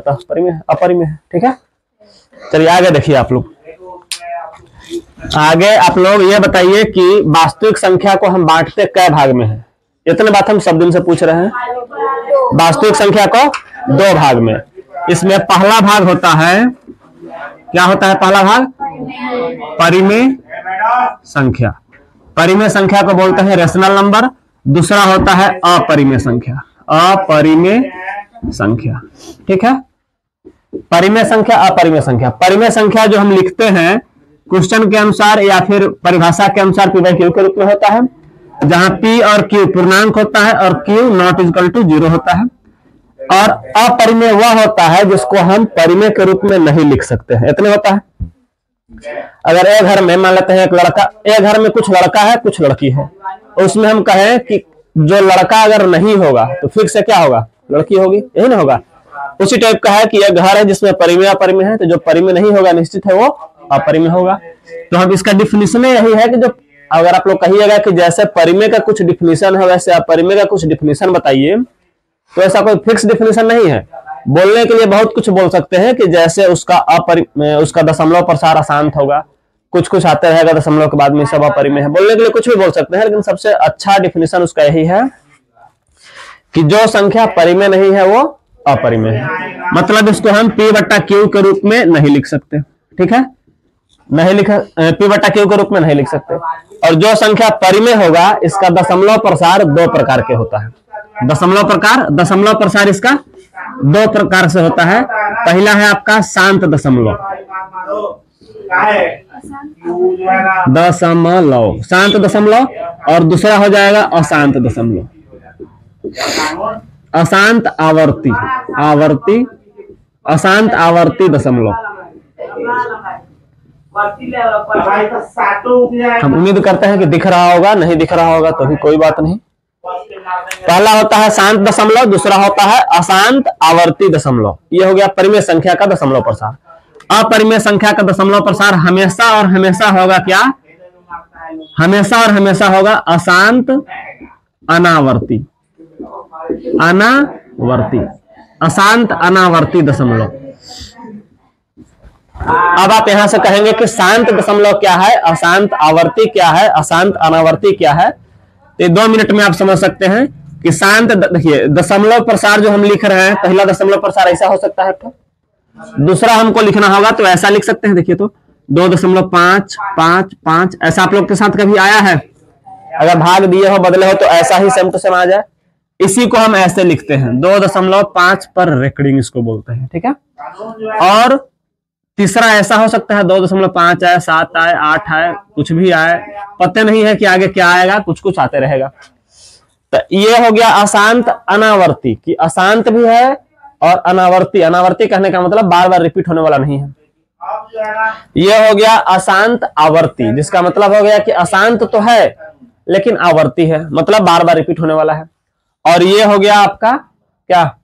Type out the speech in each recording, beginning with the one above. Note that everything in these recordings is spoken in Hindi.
पता परिमेय अपरिमेय है। ठीक है, चलिए आगे देखिए आप लोग। आगे आप लोग ये बताइए कि वास्तविक संख्या को हम बांटते कै भाग में है। इतने बात हम सब दिन से पूछ रहे हैं। वास्तविक संख्या को दो भाग में। इसमें पहला भाग होता है, क्या होता है पहला भाग? परिमेय संख्या। परिमेय संख्या को बोलते हैं रेशनल नंबर। दूसरा होता है अपरिमेय संख्या। अपरिमेय संख्या, ठीक है। परिमेय संख्या, अपरिमेय संख्या। परिमेय संख्या जो हम लिखते हैं क्वेश्चन के अनुसार या फिर परिभाषा के अनुसार P by Q के रूप में होता है, जहां P और Q पूर्णांक होता है और Q नॉट इक्वल टू 0 होता है। और अपरिमेय वह होता है जिसको हम परिमेय के रूप में नहीं लिख सकते हैं। इतने होता है। अगर एक घर में मान लेते हैं एक लड़का, एक घर में कुछ लड़का है कुछ लड़की है, उसमें हम कहें कि जो लड़का अगर नहीं होगा तो फिक्स से क्या होगा? लड़की होगी, यही ना होगा। उसी टाइप का है कि यह घर है जिसमें परिमेय अपरिमेय है, तो जो परिमेय नहीं होगा निश्चित है वो अपरिमेय होगा। तो हम इसका डिफिनीशन यही है कि जो अगर आप लोग कहिएगा कि जैसे परिमेय का कुछ डिफिनीशन है वैसे अपरिमेय का कुछ डिफिनीशन बताइए, तो ऐसा कोई फिक्स डिफिनीशन नहीं है। बोलने के लिए बहुत कुछ बोल सकते हैं कि जैसे उसका दशमलव प्रसार अशांत होगा, कुछ कुछ आते रहेगा दशमलव के बाद में सब अपरिमेय है। बोलने के लिए कुछ भी बोल सकते हैं, लेकिन सबसे अच्छा डिफिनीशन उसका यही है कि जो संख्या परिमेय नहीं है वो अपरिमेय है। मतलब इसको हम P बट्टा Q के रूप में नहीं लिख सकते। ठीक है, नहीं लिखा P बट्टा Q के रूप में नहीं लिख सकते। और जो संख्या परिमेय होगा इसका दशमलव प्रसार दो प्रकार के होता है। दशमलव प्रसार इसका दो प्रकार से होता है। पहला है आपका शांत दशमलव, शांत दशमलव, और दूसरा हो जाएगा अशांत दशमलव, अशांत आवर्ती अशांत आवर्ती दशमलव। हम उम्मीद करते हैं कि दिख रहा होगा, नहीं दिख रहा होगा तो भी कोई बात नहीं। पहला होता है शांत दशमलव, दूसरा होता है अशांत आवर्ती दशमलव। यह हो गया परिमेय संख्या का दशमलव प्रसार। अपरिमेय संख्या का दशमलव प्रसार हमेशा और हमेशा होगा क्या? हमेशा और हमेशा होगा अशांत अनावर्ती, अशांत अनावर्ती दशमलव। अब आप यहां से कहेंगे कि शांत दशमलव क्या है, अशांत आवर्ती क्या है, अशांत अनावर्ती क्या है। तो 2 मिनट में आप समझ सकते हैं कि शांत, देखिए दशमलव प्रसार जो हम लिख रहे हैं, पहला दशमलव प्रसार ऐसा हो सकता है तो दूसरा हमको लिखना होगा तो ऐसा लिख सकते हैं। देखिए तो 2.555 ऐसा आप लोग के साथ कभी आया है? अगर भाग दिए हो बदले हो तो ऐसा ही सेम टू सेम आ जाए। इसी को हम ऐसे लिखते हैं 2.5 पर रेकॉर्डिंग इसको बोलते हैं। ठीक है, और तीसरा ऐसा हो सकता है 2.5 आए, 7 आए, 8 आए, कुछ भी आए, पता नहीं है कि आगे क्या आएगा, कुछ कुछ आते रहेगा। तो ये हो गया अशांत अनावर्ती, कि अशांत भी है और अनावर्ती। अनावर्ती कहने का मतलब बार बार रिपीट होने वाला नहीं है। ये हो गया अशांत आवर्ती, जिसका मतलब हो गया कि अशांत तो है लेकिन आवर्ती है, मतलब बार बार रिपीट होने वाला है। और ये हो गया आपका क्या?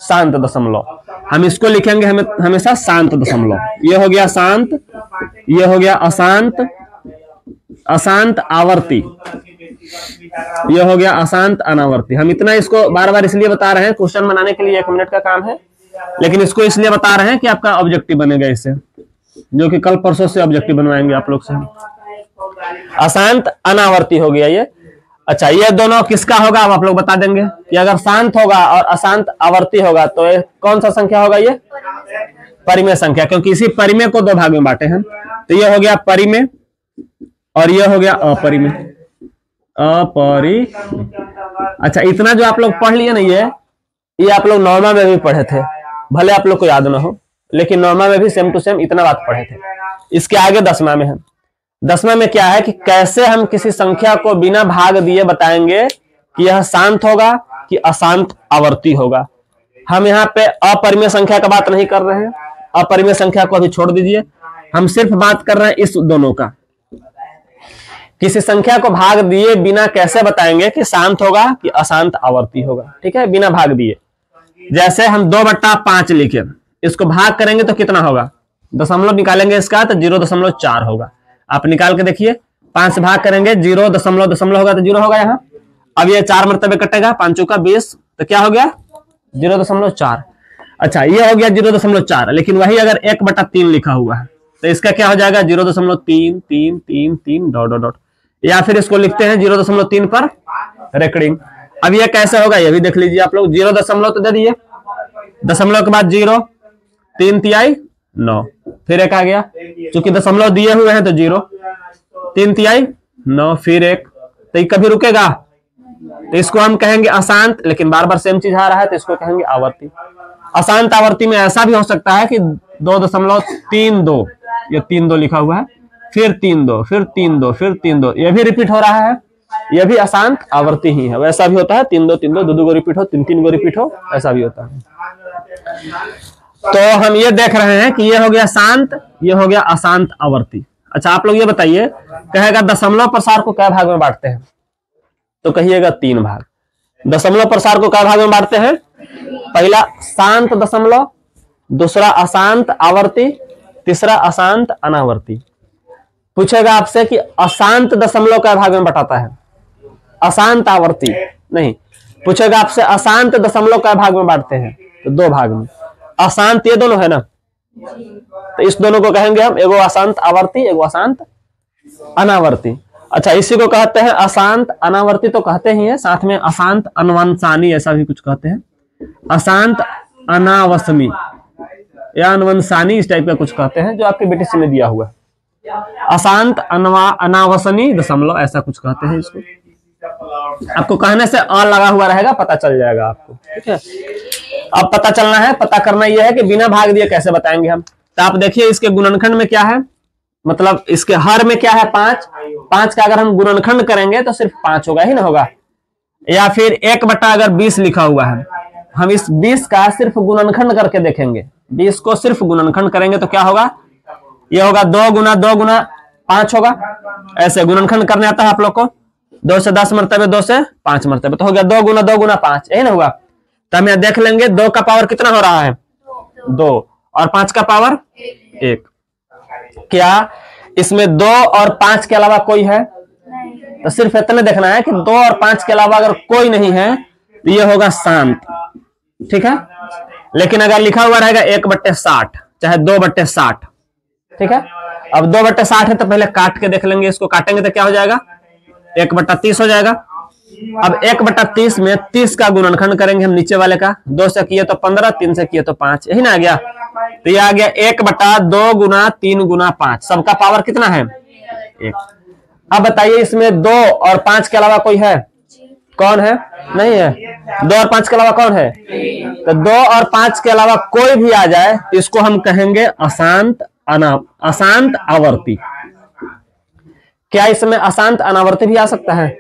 शांत दशमलव। हम इसको लिखेंगे हमेशा शांत दशमलव। ये हो गया शांत, ये हो गया अशांत, अशांत आवर्ती, ये हो गया अशांत अनावर्ती। हम इतना इसको बार बार इसलिए बता रहे हैं, क्वेश्चन बनाने के लिए 1 मिनट का काम है, लेकिन इसको इसलिए बता रहे हैं कि आपका ऑब्जेक्टिव बनेगा इससे, जो कि कल परसों से ऑब्जेक्टिव बनवाएंगे आप लोग से। अशांत अनावर्ती हो गया ये। अच्छा, ये दोनों किसका होगा अब आप लोग बता देंगे कि अगर शांत होगा और अशांत आवर्ती होगा तो ये कौन सा संख्या होगा? ये परिमेय संख्या, क्योंकि इसी परिमेय को दो भाग में बांटे हैं। तो ये हो गया परिमेय और ये हो गया अपरिमेय। अच्छा, इतना जो आप लोग पढ़ लिए ना, ये आप लोग नॉर्मा में भी पढ़े थे, भले आप लोग को याद ना हो, लेकिन नॉर्मा में भी सेम टू सेम इतना बात पढ़े थे। इसके आगे 10वां में है। 10वां में क्या है कि कैसे हम किसी संख्या को बिना भाग दिए बताएंगे कि यह शांत होगा कि अशांत आवर्ती होगा। हम यहाँ पे अपरिमेय संख्या का बात नहीं कर रहे हैं, अपरिमेय संख्या को अभी छोड़ दीजिए, हम सिर्फ बात कर रहे हैं इस दोनों का। किसी संख्या को भाग दिए बिना कैसे बताएंगे कि शांत होगा कि अशांत आवर्ती होगा। ठीक है, बिना भाग दिए। जैसे हम 2/5 लिखे, इसको भाग करेंगे तो कितना होगा? दशमलव निकालेंगे इसका तो 0.4 होगा। आप निकाल के देखिए, 5 से भाग करेंगे 0.0 होगा तो 0 होगा यहाँ। अब ये 4 मरतबे कटेगा, 5 चौका 20, तो क्या हो गया? 0.4। अच्छा ये हो गया 0.4, लेकिन वही अगर 1/3 लिखा हुआ है तो इसका क्या हो जाएगा 0.33333 डॉट डॉट डॉट, या फिर इसको लिखते हैं 0.3 पर रेकॉर्डिंग। अब ये कैसे होगा ये भी देख लीजिए आप लोग। 0 तो दे दिए, दशमलव के बाद 0, 3 तिहाई 9, फिर 1 आ गया, चूंकि दशमलव दिए हुए हैं तो 0, 3 तिहाई 9, फिर 1, तो ये कभी रुकेगा तो इसको हम कहेंगे अशांत, लेकिन बार बार सेम चीज आ रहा है तो इसको कहेंगे आवर्ती। अशांत आवर्ती में ऐसा भी हो सकता है कि 2.32, ये 3-2 लिखा हुआ है, फिर 3-2, फिर 3-2, फिर 3-2, ये भी रिपीट हो रहा है, ये भी अशांत आवर्ती ही है। वैसा भी होता है 3-2 3-2, 2-2 को रिपीट हो, 3-3 को रिपीट हो, ऐसा भी होता है। तो हम ये देख रहे हैं कि ये हो गया शांत, ये हो गया अशांत आवर्ती। अच्छा आप लोग ये बताइए, कहेगा दशमलव प्रसार को क्या भाग में बांटते हैं, तो कहिएगा 3 भाग। दशमलव प्रसार को क्या भाग में बांटते हैं, पहला शांत दशमलव, दूसरा अशांत आवर्ती, तीसरा अशांत अनावर्ती। पूछेगा आपसे कि अशांत दशमलव क्या भाग में बटाता है, अशांत आवर्ती नहीं, पूछेगा आपसे अशांत दशमलव क्या भाग में बांटते हैं, तो 2 भाग में। अशांत ये दोनों है ना, तो इस दोनों को कहेंगे हम, एगो अशांत आवर्ती, एगो अशांत अनावर्ती। अच्छा इसी को कहते हैं अशांत अनावर्ती, तो कहते ही है, साथ में अशांत अनवंशानी ऐसा भी कुछ कहते हैं, अशांत अनावसमी या अनवंशानी इस टाइप का कुछ कहते हैं, जो आपके बीटीसी में दिया हुआ है। अशांत अनावसनी दशमलव ऐसा कुछ कहते हैं इसको। आपको कहने से अ लगा हुआ रहेगा, पता चल जाएगा आपको, ठीक है। अब पता चलना है, पता करना यह है कि बिना भाग दिए कैसे बताएंगे हम। तो आप देखिए इसके गुणनखंड में क्या है, मतलब इसके हर में क्या है 5, 5 का अगर हम गुणनखंड करेंगे तो सिर्फ 5 होगा ही ना होगा, या फिर 1/20 लिखा हुआ है, हम इस 20 का सिर्फ गुणनखंड करके देखेंगे, 20 को सिर्फ गुणनखंड करेंगे तो क्या होगा, ये होगा 2 गुना 2 गुना 5 होगा। ऐसे गुणनखंड करने आता है आप लोग को, 2 से 10 मरतबे, 2 से 5 मरतबे, तो हो गया 2 गुना 2 गुना 5, यही ना होगा। तो हम यहां देख लेंगे 2 का पावर कितना हो रहा है 2, और 5 का पावर 1। क्या इसमें 2 और 5 के अलावा कोई है, तो सिर्फ इतने देखना है कि 2 और 5 के अलावा अगर कोई नहीं है तो ये होगा शांत, ठीक है। लेकिन अगर लिखा हुआ रहेगा 1/60 चाहे 2/60, ठीक है। अब 2/60 है तो पहले काट के देख लेंगे, इसको काटेंगे तो क्या हो जाएगा 1/30 हो जाएगा। अब 1/30 में 30 का गुणनखंड करेंगे हम नीचे वाले का, 2 से किए तो 15, 3 से किए तो 5, यही ना आ गया। तो ये आ गया 1/2 गुना 3 गुना 5, सबका पावर कितना है 1। अब बताइए इसमें 2 और 5 के अलावा कोई है, कौन है, नहीं है। 2 और 5 के अलावा कौन है, तो 2 और 5 के अलावा कोई भी आ जाए तो इसको हम कहेंगे अशांत अशांत आवर्ती। क्या इसमें अशांत अनावर्ती भी आ सकता है,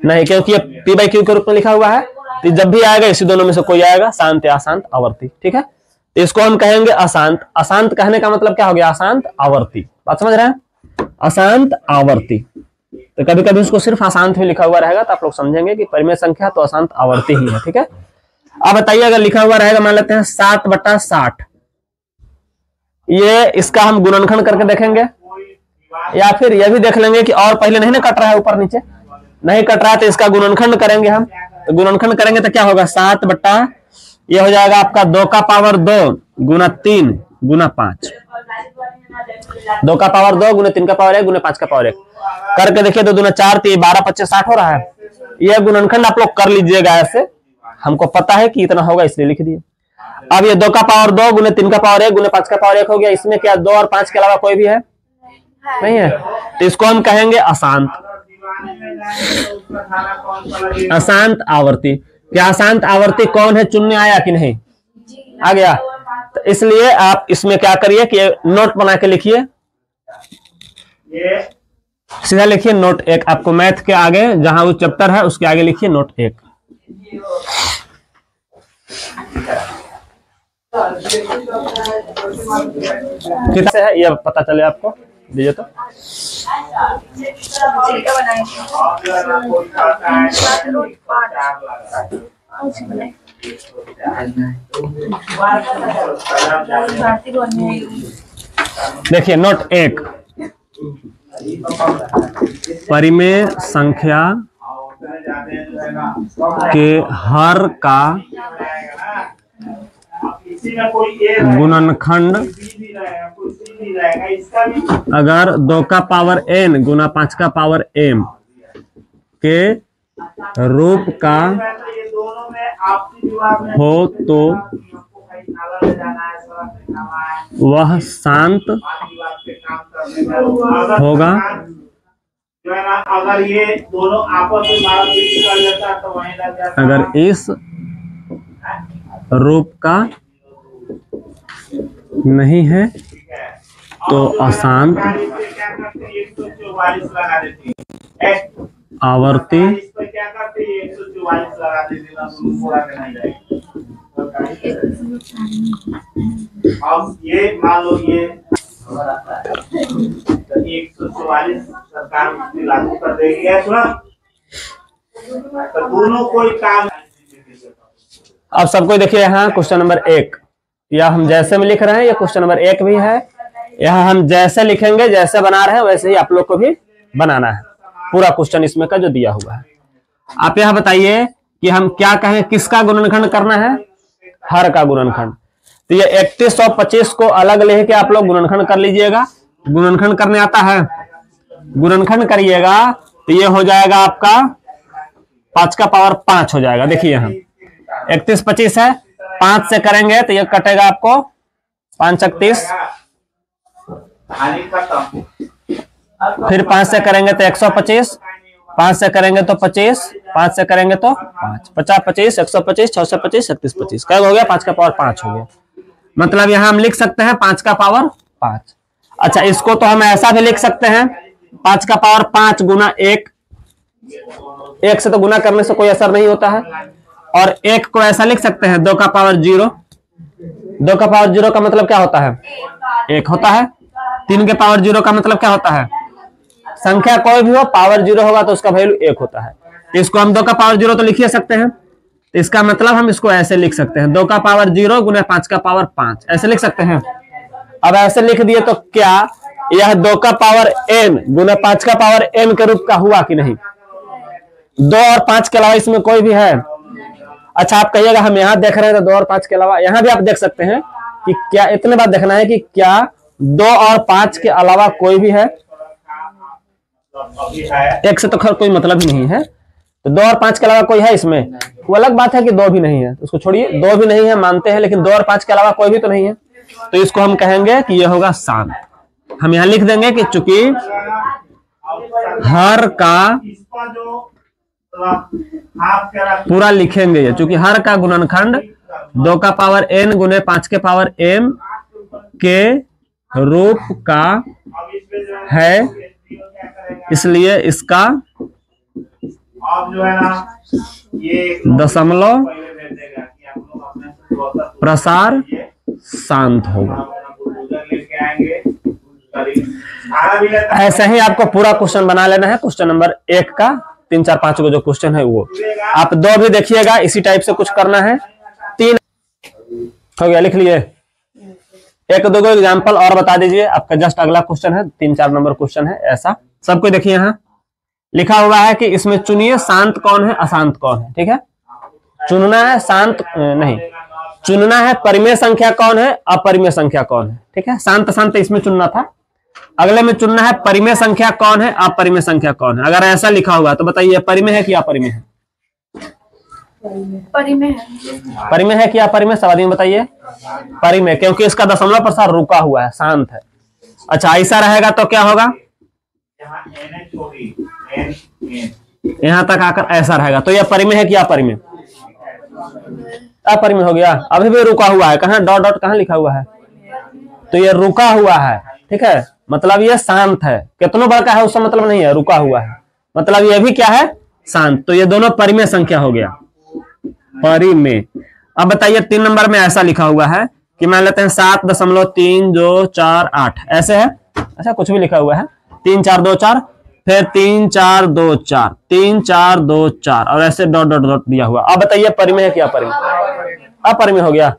नहीं, क्योंकि ये P/Q के रूप में लिखा हुआ है, तो जब भी आएगा इसी दोनों में से कोई आएगा, शांत या अशांत आवर्ती, ठीक है। तो इसको हम कहेंगे अशांत। अशांत कहने का मतलब क्या हो गया, अशांत आवर्ती, बात समझ रहे हैं, अशांत आवर्ती। तो कभी कभी इसको सिर्फ अशांत भी लिखा हुआ रहेगा तो आप लोग समझेंगे कि परिमेय संख्या तो अशांत आवर्ती ही है, ठीक है। अब बताइए अगर लिखा हुआ रहेगा, मान लेते हैं 7/60, ये इसका हम गुणनखंड करके देखेंगे, या फिर यह भी देख लेंगे कि और पहले नहीं ना कट रहा है, ऊपर नीचे नहीं कट रहा है, तो इसका गुणनखंड करेंगे हम। तो गुणनखंड करेंगे तो क्या होगा 7 ये हो जाएगा आपका 2 का पावर 2 गुना 3 गुना 5, 2 का पावर 2 गुना 3 का पावर 1 गुना 5 का पावर 1 करके देखिए, 2 दूना 4, 12 25 60 हो रहा है। यह गुणनखंड आप लोग कर लीजिएगा ऐसे, हमको पता है कि इतना होगा इसलिए लिख दिए। अब ये 2 का पावर 2 गुना 3 का पावर 1 गुना 5 का पावर 1 हो गया। इसमें क्या 2 और 5 के अलावा कोई भी है, नहीं है, तो इसको हम कहेंगे अशांत अशांत आवर्ती। क्या अशांत आवर्ती कौन है, चुनने आया कि नहीं, आ गया। तो इसलिए आप इसमें क्या करिए कि नोट बना के लिखिए, सीधा लिखिए नोट 1। आपको मैथ के आगे जहां वो चैप्टर है उसके आगे लिखिए नोट 1। कितना है ये पता चले आपको, दीजिए तो। देखिए नोट 1, परिमेय संख्या के हर का इसी में कोई ए गुणनखंड अगर 2 का पावर n गुना 5 का पावर m के रूप का हो तो वह शांत होगा। जो है ना, अगर ये दोनों आपस में मारामारी कर लेता है तो वहीं लग जाता है। अगर इस रूप का नहीं है तो अशांत आवर्ती अब ये मान लो ये 144 सरकार उसमें लागू कर देगी है, सुना? तो दोनों कोई काम। अब सबको देखिए यहाँ क्वेश्चन नंबर 1 या हम जैसे में लिख रहे हैं, ये क्वेश्चन नंबर 1 भी है। यहाँ हम जैसे लिखेंगे, जैसे बना रहे हैं वैसे ही आप लोग को भी बनाना है। पूरा क्वेश्चन इसमें का जो दिया हुआ है। आप यहाँ बताइए कि हम क्या कहें, किसका गुणनखंड करना है? हर का गुणनखंड। तो ये 31 और 25 को अलग लेके आप लोग गुणनखंड कर लीजिएगा। गुणनखंड करने आता है? गुणनखंड करिएगा तो ये हो जाएगा आपका 5 का पावर 5 हो जाएगा। देखिए यहाँ 31 25 है, 5 से करेंगे तो ये कटेगा आपको 5 31, फिर 5 से करेंगे तो 125, 5 से करेंगे तो 25, 5 से करेंगे तो 5, 50 25 125 625 36 25 क्या हो गया? 5 का पावर 5 हो गया। मतलब यहाँ हम लिख सकते हैं 5 का पावर 5। अच्छा, इसको तो हम ऐसा भी लिख सकते हैं 5 का पावर 5 गुना 1। 1 से तो गुना करने से कोई असर नहीं होता है। और 1 को ऐसा लिख सकते हैं 2 का पावर 0। 2 का पावर 0 का मतलब क्या होता है? 1 होता है। 3 के पावर 0 का मतलब क्या होता है? संख्या कोई भी हो पावर 0 होगा तो उसका वैल्यू 1 होता है। इसको हम 2 का पावर 0 तो लिख ही सकते हैं। तो इसका मतलब हम इसको ऐसे लिख सकते हैं 2 का पावर 0 गुना 5 का पावर 5, ऐसे लिख सकते हैं। अब ऐसे लिख दिए तो क्या यह 2 का पावर n गुना 5 का पावर n के रूप का हुआ कि नहीं? 2 और 5 के अलावा इसमें कोई भी है? अच्छा, आप कहिएगा हम यहाँ देख रहे हैं तो 2 और 5 के अलावा, यहाँ भी आप देख सकते हैं कि क्या, इतने बार देखना है कि क्या 2 और 5 के अलावा कोई भी है? 1 से तो खैर कोई मतलब ही नहीं है। तो 2 और 5 के अलावा कोई है इसमें? वो अलग बात है कि 2 भी नहीं है, उसको छोड़िए। 2 भी नहीं है मानते हैं, लेकिन 2 और 5 के अलावा कोई भी तो नहीं है। तो इसको हम कहेंगे कि ये होगा शांत। हम यहाँ लिख देंगे कि चूंकि हर का पूरा लिखेंगे ये, चूंकि हर का गुणनखंड 2 का पावर n गुने 5 के पावर m के रूप का है, इसलिए इसका दशमलव प्रसार शांत होगा। ऐसे ही आपको पूरा क्वेश्चन बना लेना है। क्वेश्चन नंबर 1 का 3 4 5 को जो क्वेश्चन है वो आप 2 भी देखिएगा, इसी टाइप से कुछ करना है। 3 हो गया, लिख लिए। 1 2 एग्जाम्पल और बता दीजिए। आपका जस्ट अगला क्वेश्चन है, 3 4 नंबर क्वेश्चन है। ऐसा सबको देखिए, यहाँ लिखा हुआ है कि इसमें चुनिए शांत कौन है, अशांत कौन है। ठीक है, चुनना है शांत नहीं, चुनना है परिमेय संख्या कौन है, अपरिमेय संख्या कौन है। ठीक है, शांत शांत इसमें चुनना था। अगले में चुनना है परिमेय संख्या कौन है, अपरिमेय संख्या कौन है। अगर ऐसा लिखा हुआ तो बताइए परिमेय है कि अपरिमेय है? परिमेय है। परिमेय है कि अपरिमेय? सब आदमी बताइए। परिमेय, क्योंकि इसका दशमलव प्रसार रुका हुआ है, शांत है। अच्छा, ऐसा रहेगा तो क्या होगा? यहां तक आकर ऐसा रहेगा तो यह परिमेय है कि अपरिमेय? अपरिमेय हो गया। अभी भी रुका हुआ है, कहां डॉट डॉट कहां लिखा हुआ है? तो ये रुका हुआ है। ठीक है, मतलब ये शांत है। कितनों बड़ा है उसका मतलब नहीं है, रुका हुआ है, मतलब ये भी क्या है? शांत। तो ये दोनों परिमेय संख्या हो गया, परिमेय। अब बताइए 3 नंबर में ऐसा लिखा हुआ है कि मान लेते हैं 7.3248 ऐसे है। अच्छा, कुछ भी लिखा हुआ है 3 4 2 4, फिर 3 4 2 4 3 4 2 4 और ऐसे डॉट डॉट डॉट दिया हुआ। अब बताइए परिमेय है क्या अपरिमेय? अपरिमेय हो गया।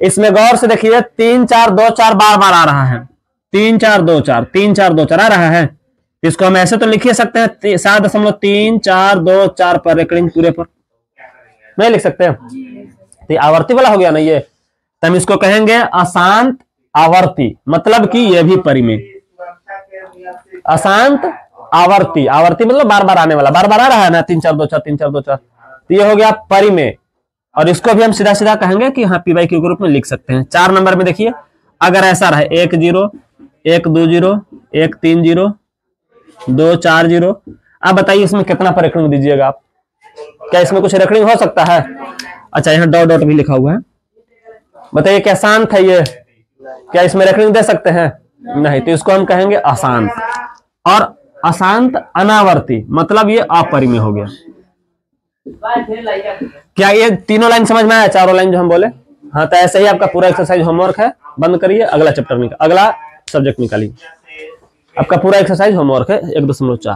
इसमें गौर से देखिए 3 4 2 4 बार बार आ रहा है। 3 4 2 4 3 4 2 4 आ रहा है। इसको हम ऐसे तो लिख सकते हैं 7.3 4 2 4 पर रेकरिंग पूरे पर नहीं लिख सकते हैं। तो आवर्ती वाला हो गया ना ये। तो हम इसको कहेंगे अशांत आवर्ती, मतलब कि ये भी परिमेय। अशांत आवर्ती, आवर्ती मतलब बार बार आने वाला, बार बार आ रहा है ना, 3 4 2 4 3 4 2 4, तो ये हो गया परिमेय। और इसको भी हम सीधा सीधा कहेंगे कि हाँ पी क्यू के रूप में लिख सकते हैं। 4 नंबर में देखिए, अगर ऐसा रहे 1 0 1 2 0 1 3 0 2 4 0, अब बताइए इसमें कितना पर रेखिंग दीजिएगा आप? क्या इसमें कुछ रेखिंग हो सकता है? अच्छा, यहाँ डॉट डॉट भी लिखा हुआ है, बताइए क्या शांत है ये? क्या इसमें रेखिंग दे सकते हैं? नहीं, तो इसको हम कहेंगे अशांत। और अशांत अनावर्ती, मतलब ये अपरिमेय हो गया। क्या ये तीनों लाइन समझ में आया, चारों लाइन जो हम बोले? हाँ, तो ऐसे ही आपका पूरा एक्सरसाइज होमवर्क है। बंद करिए, अगला चैप्टर अगला सब्जेक्ट निकालिए। आपका पूरा एक्सरसाइज होमवर्क है 1.4।